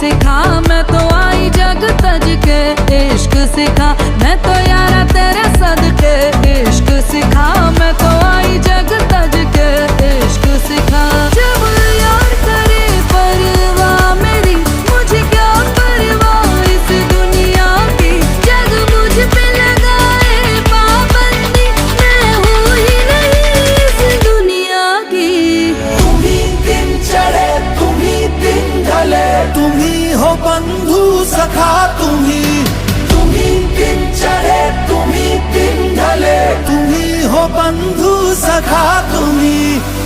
सिखा, मैं तो आई जग तज के। इश्क सिखा मैं तो यारा तेरे सदके। इश्क सिखा मैं तो आई जग तज के। इश्क सिखा जब यार करे परवाह मेरी, मुझे क्या परवाह इस दुनिया की। जग मुझ पे लगाए पाबंदी, मैं हूँ ही नहीं इस दुनिया की। तुम ही दिन चढ़े तुम ही दिन ढले, तुम ही हो बंधु सखा तुम ही दिन चढ़े तुम ही दिन ढले, तुम ही हो बंधु सखा तुम ही।